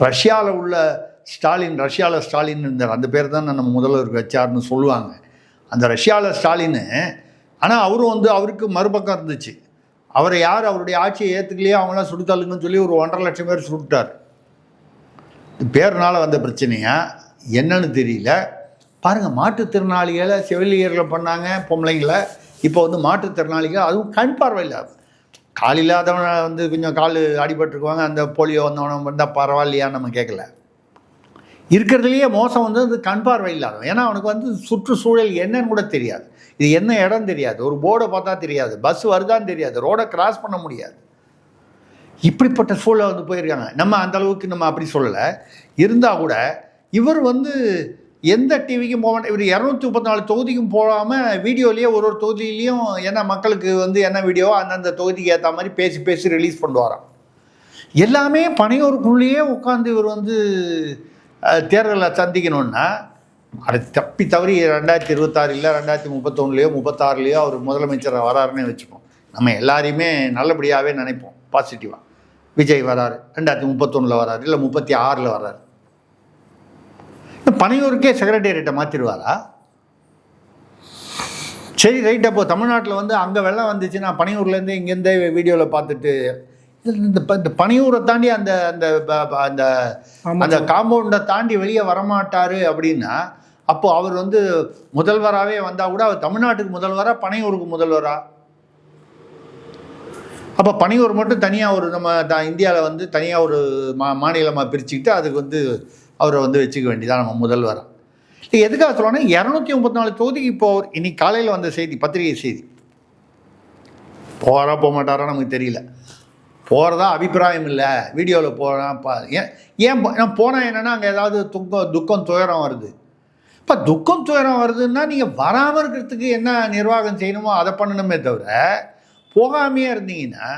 ரஷ்யாவில் உள்ள ஸ்டாலின் இருந்தார், அந்த பேர் தான் நம்ம முதல்வருக்கு வச்சார்னு சொல்லுவாங்க. அந்த ரஷ்யாவில் ஸ்டாலின், ஆனால் அவரும் வந்து அவருக்கு மறுபக்கம் இருந்துச்சு. அவரை யார் அவருடைய ஆட்சியை ஏற்றுக்கலையோ அவங்களாம் சுடுத்தாளுங்கன்னு சொல்லி ஒரு 1.5 லட்சம் பேர் சுட்டார். பேர்னால் வந்த பிரச்சனையா என்னன்னு தெரியல. பாருங்கள், மாற்றுத்திறனாளிகளை செவிலியர்களை பண்ணாங்க, பொம்பளைங்களை. இப்போ வந்து மாற்றுத்திறனாளிகள், அதுவும் கண் பார்வை இல்லாத, கால் இல்லாதவனை வந்து கொஞ்சம் கால் அடிபட்டுருக்குவாங்க, அந்த போலியோ வந்தவனை வந்தால் பரவாயில்லையான்னு நம்ம கேட்கல. இருக்கிறதுலையே மோசம் வந்து அது கண் பார்வை இல்லாதவன். ஏன்னா அவனுக்கு வந்து சுற்றுச்சூழல் என்னன்னு கூட தெரியாது, இது என்ன இடம் தெரியாது, ஒரு போர்டை பார்த்தா தெரியாது, பஸ் வருதான்னு தெரியாது, ரோடை கிராஸ் பண்ண முடியாது. இப்படிப்பட்ட சூழலை வந்து போயிருக்காங்க. நம்ம அந்த அளவுக்கு நம்ம அப்படி சொல்லலை. இருந்தால் கூட இவர் வந்து எந்த டிவிக்கும் போக மாட்டேன். இவர் 234 தொகுதிக்கும் போகாமல் வீடியோலேயே ஒரு தொகுதியிலையும் என்ன மக்களுக்கு வந்து என்ன வீடியோ அந்தந்த தொகுதிக்கு ஏற்ற மாதிரி பேசி ரிலீஸ் பண்ணுவாராம். எல்லாமே பனையூருக்குள்ளேயே உட்காந்து இவர் வந்து தேர்தலை சந்திக்கணுன்னா அதை தவறி 2026 இல்லை 2031 36 அவர் முதலமைச்சர் வராருன்னு வச்சுப்போம். நம்ம எல்லாரையுமே நல்லபடியாகவே நினைப்போம், பாசிட்டிவாக. விஜய் வராரு, 2031 வராரு, இல்லை 36 வராரு. பனையூருக்கே செக்ரட்டேரியட்டை மாற்றிடுவாரா? சரி ரைட். அப்போ தமிழ்நாட்டில் வந்து அங்கே வெள்ளம் வந்துச்சுன்னா பனையூர்லேருந்து இங்கேருந்தே வீடியோவில் பார்த்துட்டு இந்த பனையூரை தாண்டி அந்த அந்த அந்த அந்த காம்பவுண்டை தாண்டி வெளியே வரமாட்டார் அப்படின்னா அப்போ அவர் வந்து முதல்வராகவே வந்தால் கூட அவர் தமிழ்நாட்டுக்கு முதல்வரா பனையூருக்கு முதல்வரா? அப்போ பனையூர் மட்டும் தனியாக ஒரு நம்ம இந்தியாவில் வந்து தனியாக ஒரு மாநிலமாக பிரிச்சுக்கிட்டு அதுக்கு வந்து அவரை வந்து வச்சுக்க வேண்டியதான் நம்ம முதல்வராக. இது எதுக்காக சொல்லணும்னா 234 தொகுதிக்கு இப்போ இன்னைக்கு காலையில் வந்த செய்தி, பத்திரிகை செய்தி. போகிறா போக மாட்டாரா நமக்கு தெரியல. போகிறதா அபிப்பிராயம் இல்லை, வீடியோவில் போகிறேன். ஏன் போனால் என்னென்னா அங்கே ஏதாவது துக்கம் துயரம் வருது. இப்போ துக்கம் துயரம் வருதுன்னா நீங்கள் வராமல் இருக்கிறதுக்கு என்ன நிர்வாகம் செய்யணுமோ அதை பண்ணணுமே தவிர போகாமையே இருந்தீங்கன்னா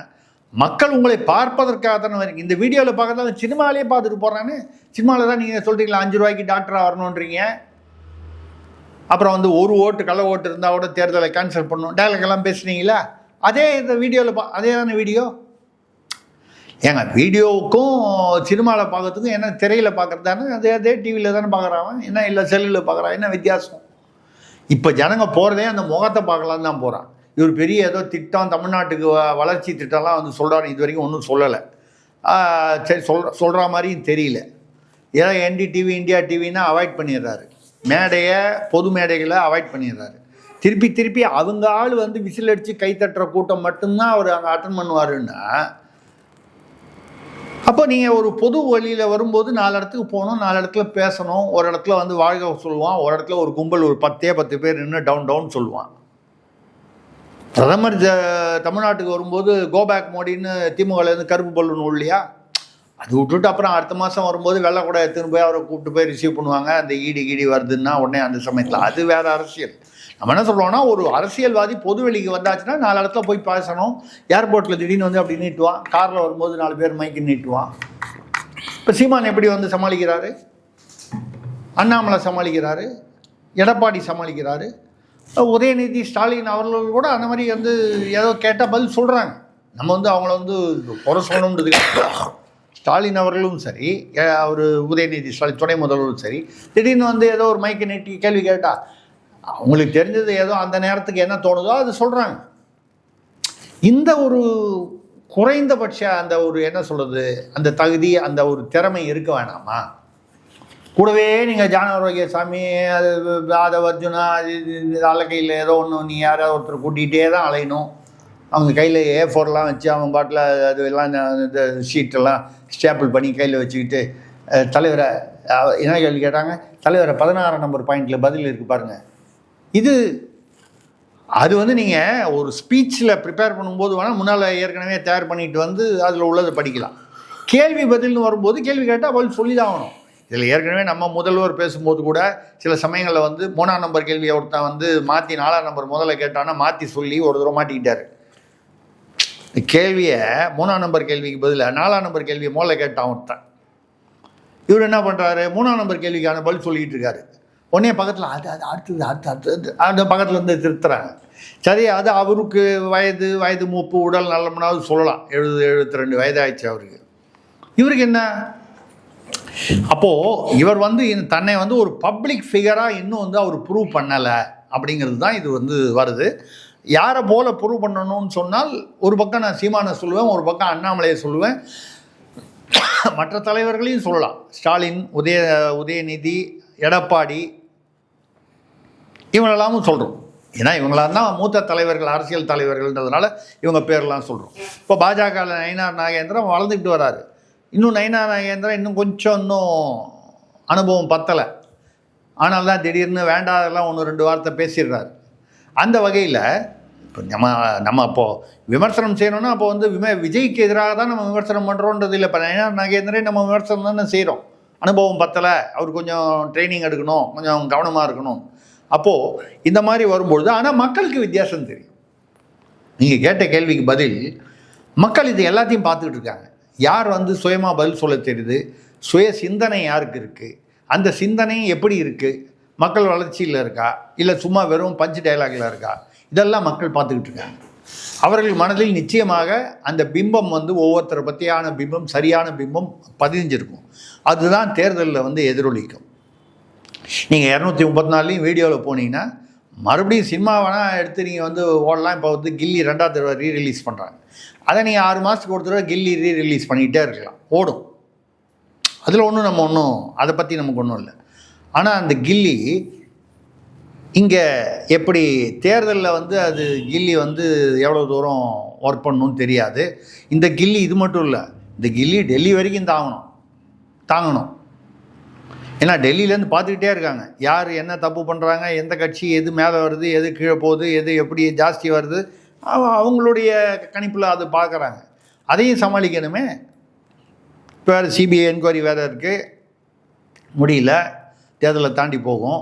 மக்கள் உங்களை பார்ப்பதற்காக தானே வரீங்க. இந்த வீடியோவில் பார்க்கறதா சினிமாலேயே பார்த்துட்டு போகிறான்னு. சினிமாவில் தான் நீங்கள் சொல்கிறீங்களா 5 ரூபாய்க்கு டாக்டராக வரணுன்றீங்க. அப்புறம் வந்து ஒரு ஓட்டு கள்ள ஓட்டு இருந்தால் கூட தேர்தலை கேன்சல் பண்ணணும் டைலாக்லாம் பேசுனீங்களா? அதே இந்த வீடியோவில் அதே தானே வீடியோ. ஏங்க வீடியோவுக்கும் சினிமாவில் பார்க்கறதுக்கும் என்ன திரையில் பார்க்குறது தானே, அதே டிவியில் தானே பார்க்குறான். என்ன இல்லை செல்லில் பார்க்குறான், என்ன வித்தியாசம்? இப்போ ஜனங்க போகிறதே அந்த முகத்தை பார்க்கலான்னு தான் போகிறான். இவர் பெரிய ஏதோ திட்டம் தமிழ்நாட்டுக்கு வளர்ச்சி திட்டம்லாம் வந்து சொல்கிறாரு, இது வரைக்கும் ஒன்றும் சொல்லலை. சரி சொல்கிற மாதிரியும் தெரியல. ஏதோ NDTV இந்தியா டிவின்னா அவாய்ட் பண்ணிடுறாரு, மேடையை பொது மேடைகளை அவாய்ட் பண்ணிடுறாரு. திருப்பி அவங்க ஆள் வந்து விசில் அடித்து கைத்தட்டுற கூட்டம் மட்டும்தான் அவர் அங்கே அட்டன் பண்ணுவாருன்னா அப்போ நீங்கள் ஒரு பொது வழியில் வரும்போது 4 இடத்துக்கு போகணும், 4 இடத்துல பேசணும். ஒரு இடத்துல வந்து வாழ்க சொல்லுவான், ஒரு இடத்துல ஒரு கும்பல் ஒரு 10 பேர் நின்று டவுன் சொல்லுவான். பிரதமர் தமிழ்நாட்டுக்கு வரும்போது கோபேக் மோடின்னு திமுகலேருந்து கருப்பு பல்லுன்னு இல்லையா, அது விட்டுட்டு அப்புறம் அடுத்த மாதம் வரும்போது வெள்ளை கூட எடுத்துன்னு போய் அவரை கூப்பிட்டு போய் ரிசீவ் பண்ணுவாங்க. அந்த ஈடி வருதுன்னா உடனே அந்த சமயத்தில் அது வேறு அரசியல். நம்ம என்ன சொல்கிறோன்னா ஒரு அரசியல்வாதி பொது வெளிக்கு வந்தாச்சுன்னா 4 இடத்துல போய் பேசணும். ஏர்போர்ட்டில் திடீர்னு வந்து அப்படி நீட்டுவான், காரில் வரும்போது 4 பேர் மைக்கு நீட்டுவான். இப்போ சீமான் எப்படி வந்து சமாளிக்கிறாரு, அண்ணாமலை சமாளிக்கிறாரு, எடப்பாடி சமாளிக்கிறாரு, உதயநிதி ஸ்டாலின் அவர்கள் கூட அந்த மாதிரி வந்து ஏதோ கேட்டால் பதில் சொல்கிறாங்க. நம்ம வந்து அவங்கள வந்து குறை சொல்லணுன்றது. ஸ்டாலின் அவர்களும் சரி, அவர் உதயநிதி ஸ்டாலின் துணை முதல்வரும் சரி, திடீர்னு வந்து ஏதோ ஒரு மைக்கை நீட்டி கேள்வி கேட்டால் அவங்களுக்கு தெரிஞ்சது ஏதோ அந்த நேரத்துக்கு என்ன தோணுதோ அது சொல்கிறாங்க. இந்த ஒரு குறைந்தபட்ச அந்த ஒரு என்ன சொல்கிறது அந்த தகுதி அந்த ஒரு திறமை இருக்க வேணாமா? கூடவே நீங்கள் ஜானவரோகிய சாமி அது அர்ஜுனா அலகையில் ஏதோ ஒன்று நீ யாராவது ஒருத்தர் கூட்டிகிட்டே தான் அலையணும். அவங்க கையில் A4 வச்சு அவன் பாட்டில் அது எல்லாம் இந்த ஷீட்டெல்லாம் ஸ்டேப்பிள் பண்ணி கையில் வச்சுக்கிட்டு தலைவரை என்ன கேள்வி கேட்டாங்க, தலைவரை 16 நம்பர் பாயிண்டில் பதில் இருக்குது பாருங்கள். அது வந்து நீங்கள் ஒரு ஸ்பீச்சில் ப்ரிப்பேர் பண்ணும்போது வேணால் முன்னால் ஏற்கனவே தயார் பண்ணிட்டு வந்து அதில் உள்ளதை படிக்கலாம். கேள்வி பதில்னு வரும்போது கேள்வி கேட்டால் பதில் சொல்லி தான் ஆகணும். இதில் ஏற்கனவே நம்ம முதல்வர் பேசும்போது கூட சில சமயங்களில் வந்து 3ஆம் நம்பர் கேள்வியை ஒருத்தன் வந்து மாற்றி 4ஆம் நம்பர் முதல்ல கேட்டான்னா மாற்றி சொல்லி ஒரு தூரம் மாட்டிக்கிட்டார். கேள்வியை 3ஆம் நம்பர் கேள்விக்கு பதிலாக 4ஆம் நம்பர் கேள்வியை முதல்ல கேட்டான் ஒருத்தன். இவர் என்ன பண்ணுறாரு, 3ஆம் நம்பர் கேள்விக்கான பதில் சொல்லிகிட்டு இருக்காரு. உடனே பக்கத்தில் அது அடுத்தது அந்த பக்கத்தில் இருந்து திருத்துறாங்க. சரி, அது அவருக்கு வயது மூப்பு உடல் நல்லம்னாவது சொல்லலாம். 72 வயது ஆயிடுச்சு அவருக்கு. இவருக்கு என்ன? அப்போது இவர் வந்து தன்னை வந்து ஒரு பப்ளிக் ஃபிகராக இன்னும் வந்து அவர் ப்ரூவ் பண்ணலை அப்படிங்கிறது தான் இது வந்து வருது. யாரை போல் ப்ரூவ் பண்ணணும்னு சொன்னால் ஒரு பக்கம் நான் சீமானை சொல்லுவேன், ஒரு பக்கம் அண்ணாமலையை சொல்லுவேன், மற்ற தலைவர்களையும் சொல்லலாம். ஸ்டாலின், உதயநிதி, எடப்பாடி இவங்களெல்லாமும் சொல்கிறோம். ஏன்னா இவங்களாம் தான் மூத்த தலைவர்கள், அரசியல் தலைவர்கள்ன்றதுனால இவங்க பேரெல்லாம் சொல்கிறோம். இப்போ பாஜக நயினார் நாகேந்திரன் வளர்ந்துக்கிட்டு வராரு. இன்னும் நயினார் நாகேந்திரன் இன்னும் கொஞ்சம் அனுபவம் பத்தலை. ஆனால் தான் திடீர்னு வேண்டாதெல்லாம் 1-2 வார்த்தை பேசிடுறாரு. அந்த வகையில் இப்போ நம்ம அப்போது விமர்சனம் செய்யணும்னா அப்போ வந்து விஜய்க்கு எதிராக தான் நம்ம விமர்சனம் பண்ணுறோன்றது இல்லை. இப்போ நயினார் நாகேந்திரன் நம்ம விமர்சனம் தானே செய்கிறோம். அனுபவம் பத்தலை, அவர் கொஞ்சம் ட்ரைனிங் எடுக்கணும், கொஞ்சம் கவனமாக இருக்கணும். அப்போது இந்த மாதிரி வரும்பொழுது ஆனால் மக்களுக்கு வித்தியாசம் தெரியும். நீங்கள் கேட்ட கேள்விக்கு பதில் மக்கள் இது எல்லாத்தையும் பார்த்துக்கிட்டு இருக்காங்க. யார் வந்து சுயமாக பதில் சொல்ல தெரியுது, சுய சிந்தனை யாருக்கு இருக்குது, அந்த சிந்தனை எப்படி இருக்குது, மக்கள் வளர்ச்சியில் இருக்கா இல்லை சும்மா வெறும் பஞ்சு டைலாகில் இருக்கா, இதெல்லாம் மக்கள் பார்த்துக்கிட்டு இருக்காங்க. அவர்கள் மனதில் நிச்சயமாக அந்த பிம்பம் வந்து ஒவ்வொருத்தரை பற்றியான பிம்பம், சரியான பிம்பம் பதிஞ்சிருக்கும். அதுதான் தேர்தலில் வந்து எதிரொலிக்கும். நீங்கள் 234 வீடியோவில் போனீங்கன்னா மறுபடியும் சினிமா வேணால் எடுத்து நீங்கள் வந்து ஓடலாம். இப்போ வந்து கில்லி 2வது தடவை ரீரிலீஸ் பண்ணுறாங்க. அதை நீங்கள் 6 மாதத்துக்கு ஒரு தடவை கில்லி ரீரிலீஸ் பண்ணிகிட்டே இருக்கலாம், ஓடும். அதில் ஒன்றும் அதை பற்றி நமக்கு ஒன்றும் இல்லை. ஆனால் அந்த கில்லி இங்கே எப்படி தேர்தலில் வந்து அது கில்லி வந்து எவ்வளோ தூரம் ஒர்க் பண்ணணும்னு தெரியாது. இந்த கில்லி இது மட்டும் இல்லை, இந்த கில்லி டெல்லி வரைக்கும் தாங்கணும். ஏன்னா டெல்லியிலேருந்து பார்த்துக்கிட்டே இருக்காங்க யார் என்ன தப்பு பண்ணுறாங்க, எந்த கட்சி எது மேலே வருது, எது கீழே போகுது, எது எப்படி ஜாஸ்தி வருது, அவங்களுடைய கணிப்பில் அது பார்க்குறாங்க. அதையும் சமாளிக்கணுமே. இப்போ வேறு சிபிஐ என்கொயரி வேறு இருக்குது, முடியல, தேர்தலை தாண்டி போகும்.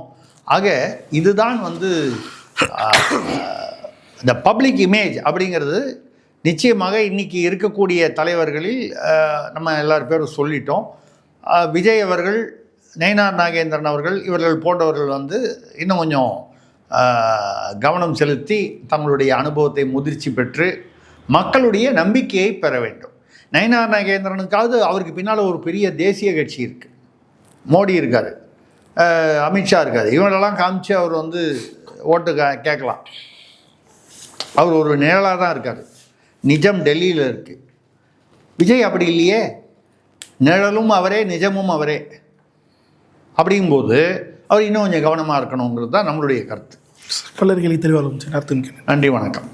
ஆக இதுதான் வந்து இந்த பப்ளிக் இமேஜ் அப்படிங்கிறது நிச்சயமாக இன்றைக்கி இருக்கக்கூடிய தலைவர்களில் நம்ம எல்லார் பேரும் சொல்லிட்டோம். விஜய் அவர்கள், நயினார் நாகேந்திரன் அவர்கள், இவர்கள் போன்றவர்கள் வந்து இன்னும் கொஞ்சம் கவனம் செலுத்தி தங்களுடைய அனுபவத்தை முதிர்ச்சி பெற்று மக்களுடைய நம்பிக்கையை பெற வேண்டும். நயினார் நாகேந்திரனுக்காவது அவருக்கு பின்னால் ஒரு பெரிய தேசிய கட்சி இருக்குது, மோடி இருக்கார், அமித்ஷா இருக்கார். இவங்களெல்லாம் காமிச்சு அவர் வந்து ஓட்டு கேட்கலாம். அவர் ஒரு நிழலாக தான் இருக்கார். நிஜம் டெல்லியில் இருக்குது. விஜய் அப்படி இல்லையே, நிழலும் அவரே, நிஜமும் அவரே. அப்படிங்கும்போது அவர் இன்னும் கொஞ்சம் கவனமாக இருக்கணுங்கிறது தான் நம்மளுடைய கருத்து. பலர்களை தெளிவாக நன்றி, வணக்கம்.